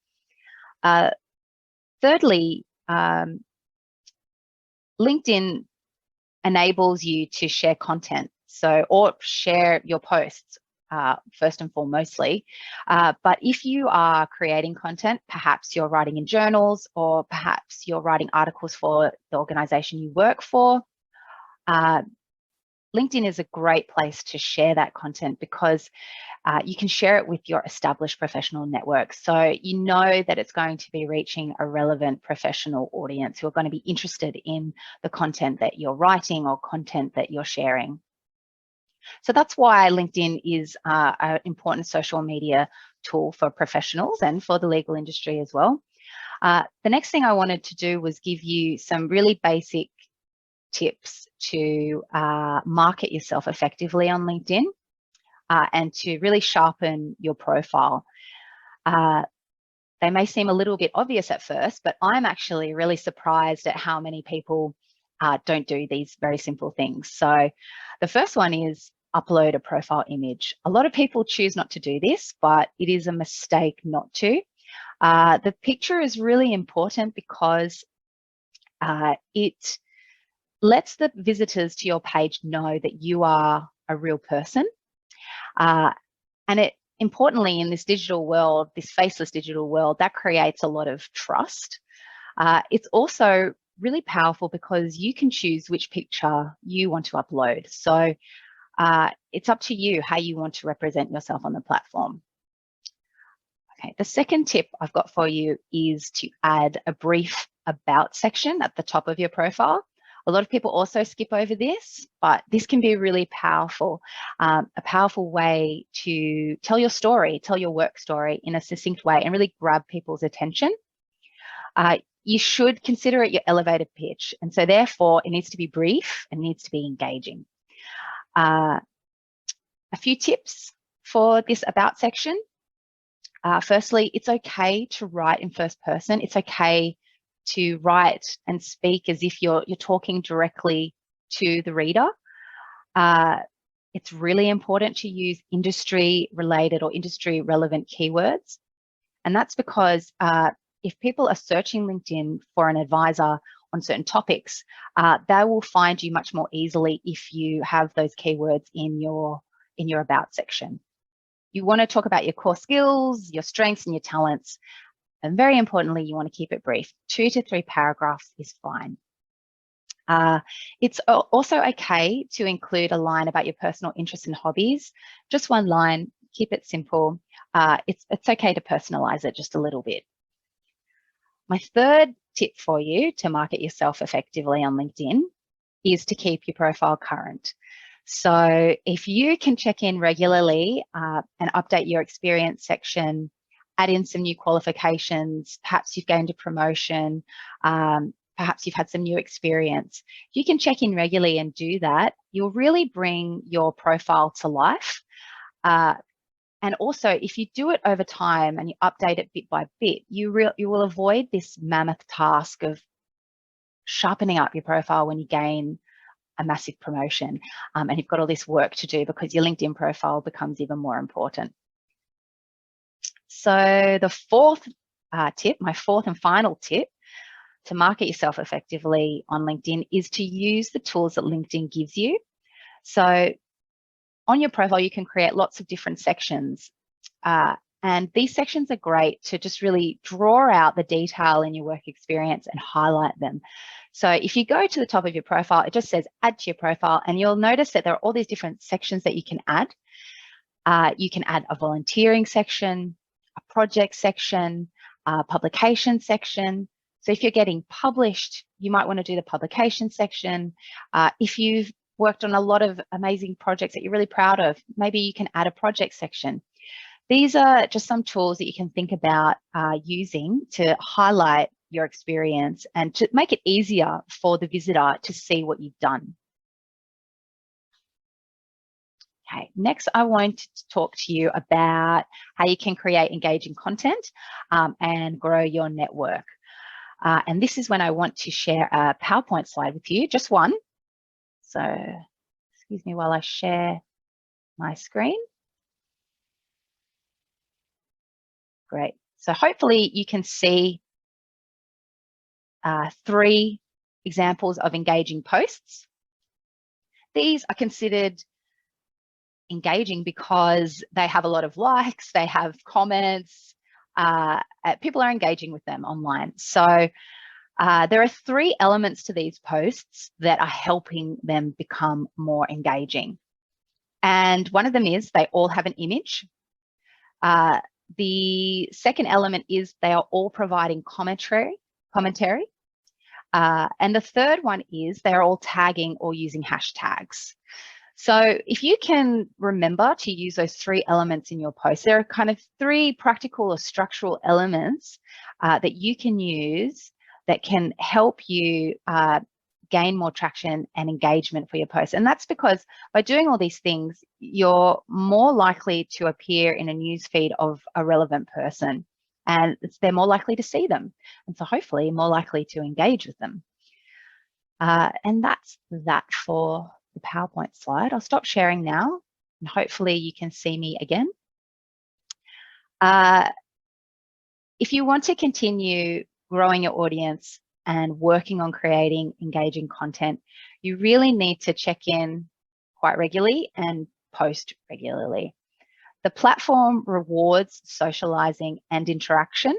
Thirdly, LinkedIn enables you to share content, or share your posts first and foremostly. But if you are creating content, perhaps you're writing in journals, or perhaps you're writing articles for the organization you work for, LinkedIn is a great place to share that content, because you can share it with your established professional network. So you know that it's going to be reaching a relevant professional audience who are going to be interested in the content that you're writing or content that you're sharing. So that's why LinkedIn is an important social media tool for professionals and for the legal industry as well. The next thing I wanted to do was give you some really basic tips to market yourself effectively on LinkedIn and to really sharpen your profile. They may seem a little bit obvious at first, but I'm actually really surprised at how many people don't do these very simple things. So the first one is upload a profile image. A lot of people choose not to do this, but it is a mistake not to. The picture is really important because it lets the visitors to your page know that you are a real person. And it, importantly, in this digital world, this faceless digital world, that creates a lot of trust. It's also really powerful because you can choose which picture you want to upload. So it's up to you how you want to represent yourself on the platform. Okay, the second tip I've got for you is to add a brief about section at the top of your profile. A lot of people also skip over this, but this can be really powerful, a powerful way to tell your story, tell your work story in a succinct way and really grab people's attention. You should consider it your elevator pitch. And so therefore it needs to be brief and needs to be engaging. A few tips for this about section. Firstly, it's okay to write in first person. It's okay to write and speak as if you're talking directly to the reader. It's really important to use industry related or industry relevant keywords. And that's because if people are searching LinkedIn for an advisor on certain topics, they will find you much more easily if you have those keywords in your about section. You want to talk about your core skills, your strengths and your talents. And very importantly, you want to keep it brief. 2 to 3 paragraphs is fine. It's also okay to include a line about your personal interests and hobbies. Just one line, keep it simple. It's okay to personalize it just a little bit. My third tip for you to market yourself effectively on LinkedIn is to keep your profile current. So if you can check in regularly and update your experience section, add in some new qualifications, perhaps you've gained a promotion, perhaps you've had some new experience. If you can check in regularly and do that, you'll really bring your profile to life. And also, if you do it over time and you update it bit by bit, you will avoid this mammoth task of sharpening up your profile when you gain a massive promotion and you've got all this work to do because your LinkedIn profile becomes even more important. So the fourth tip, my fourth and final tip to market yourself effectively on LinkedIn is to use the tools that LinkedIn gives you. So on your profile, you can create lots of different sections. And these sections are great to just really draw out the detail in your work experience and highlight them. So if you go to the top of your profile, it just says add to your profile, and you'll notice that there are all these different sections that you can add. You can add a volunteering section, a project section, a publication section. So if you're getting published, you might want to do the publication section. If you've worked on a lot of amazing projects that you're really proud of, maybe you can add a project section. These are just some tools that you can think about using to highlight your experience and to make it easier for the visitor to see what you've done. Okay, next I want to talk to you about how you can create engaging content and grow your network. And this is when I want to share a PowerPoint slide with you, just one. So excuse me while I share my screen. Great. So hopefully you can see 3 examples of engaging posts. These are considered engaging because they have a lot of likes, they have comments, people are engaging with them online. So there are 3 elements to these posts that are helping them become more engaging. And one of them is they all have an image. The second element is they are all providing commentary. And the third one is they're all tagging or using hashtags. So if you can remember to use those 3 elements in your post, there are kind of 3 practical or structural elements that you can use that can help you gain more traction and engagement for your posts. And that's because by doing all these things, you're more likely to appear in a newsfeed of a relevant person, and they're more likely to see them. And so hopefully more likely to engage with them. And that's that for the PowerPoint slide. I'll stop sharing now, and hopefully you can see me again. If you want to continue growing your audience and working on creating engaging content, you really need to check in quite regularly and post regularly. The platform rewards socializing and interaction.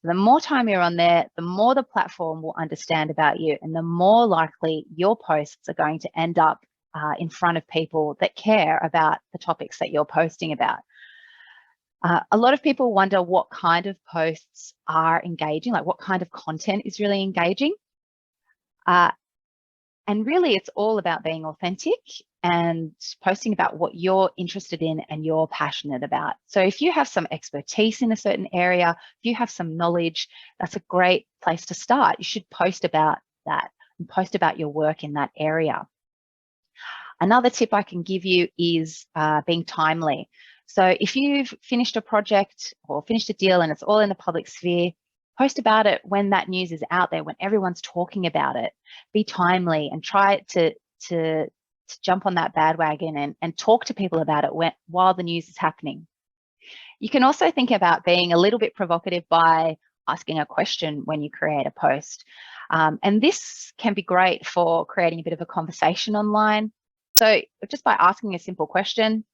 The more time you're on there, the more the platform will understand about you, and the more likely your posts are going to end up in front of people that care about the topics that you're posting about. A lot of people wonder what kind of posts are engaging, like what kind of content is really engaging. And really, it's all about being authentic and posting about what you're interested in and you're passionate about. So if you have some expertise in a certain area, if you have some knowledge, that's a great place to start. You should post about that and post about your work in that area. Another tip I can give you is being timely. So if you've finished a project or finished a deal and it's all in the public sphere, post about it when that news is out there, when everyone's talking about it. Be timely and try to jump on that bandwagon and talk to people about it while the news is happening. You can also think about being a little bit provocative by asking a question when you create a post. And this can be great for creating a bit of a conversation online. So just by asking a simple question,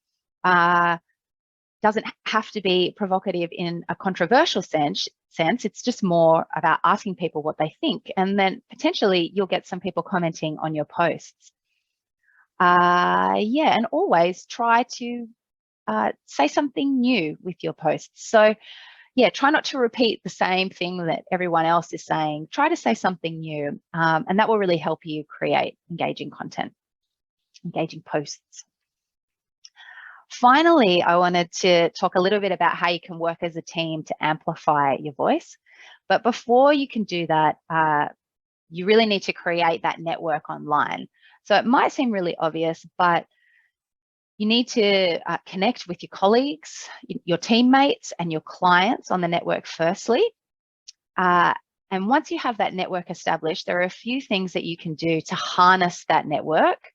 doesn't have to be provocative in a controversial sense. It's just more about asking people what they think. And then potentially you'll get some people commenting on your posts. Yeah, and always try to say something new with your posts. So yeah, try not to repeat the same thing that everyone else is saying. Try to say something new, and that will really help you create engaging content, engaging posts. Finally, I wanted to talk a little bit about how you can work as a team to amplify your voice. But before you can do that, you really need to create that network online. So it might seem really obvious, but you need to connect with your colleagues, your teammates, and your clients on the network firstly. And once you have that network established, there are a few things that you can do to harness that network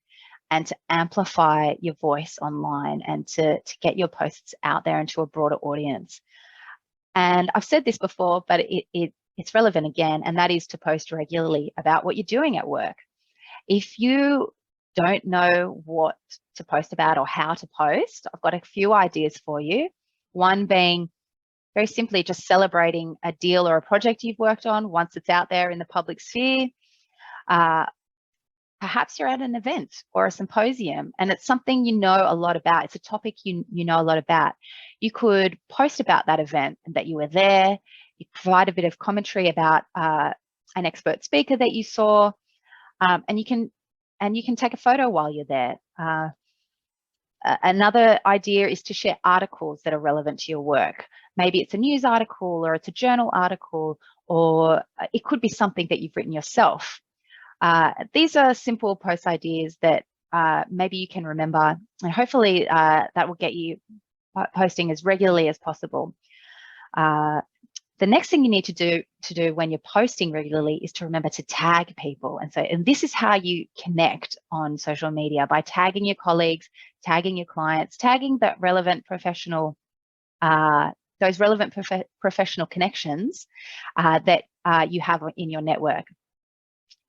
and to amplify your voice online and to get your posts out there into a broader audience. And I've said this before, but it's relevant again, and that is to post regularly about what you're doing at work. If you don't know what to post about or how to post, I've got a few ideas for you. One being very simply just celebrating a deal or a project you've worked on once it's out there in the public sphere. Perhaps you're at an event or a symposium and it's something you know a lot about. It's a topic you know a lot about. You could post about that event and that you were there. You provide a bit of commentary about an expert speaker that you saw, and you can take a photo while you're there. Another idea is to share articles that are relevant to your work. Maybe it's a news article or it's a journal article, or it could be something that you've written yourself. These are simple post ideas that maybe you can remember, and hopefully that will get you posting as regularly as possible. The next thing you need to do when you're posting regularly is to remember to tag people. And this is how you connect on social media, by tagging your colleagues, tagging your clients, tagging that relevant professional, those relevant professional connections that you have in your network.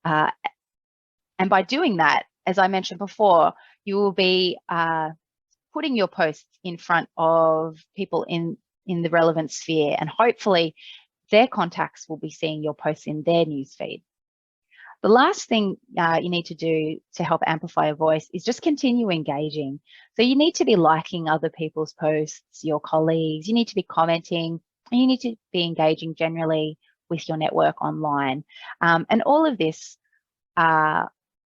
And by doing that, as I mentioned before, you will be putting your posts in front of people in the relevant sphere, and hopefully their contacts will be seeing your posts in their newsfeed. The last thing you need to do to help amplify your voice is just continue engaging. So you need to be liking other people's posts, your colleagues, you need to be commenting, and you need to be engaging generally with your network online. And all of this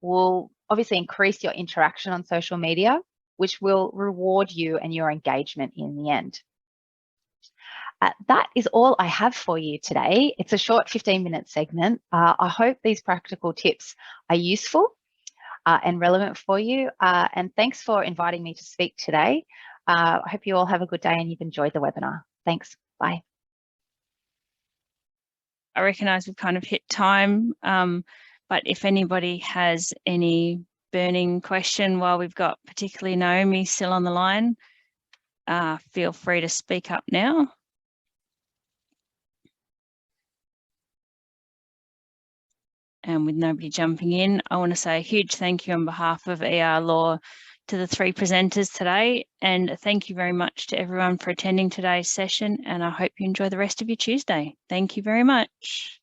will obviously increase your interaction on social media, which will reward you and your engagement in the end. That is all I have for you today. It's a short 15-minute segment. I hope these practical tips are useful and relevant for you. And thanks for inviting me to speak today. I hope you all have a good day and you've enjoyed the webinar. Thanks. Bye. I recognise we've kind of hit time, but if anybody has any burning question while we've got particularly Naomi still on the line, feel free to speak up now. And with nobody jumping in, I want to say a huge thank you on behalf of ER Law to the 3 presenters today. And thank you very much to everyone for attending today's session. And I hope you enjoy the rest of your Tuesday. Thank you very much.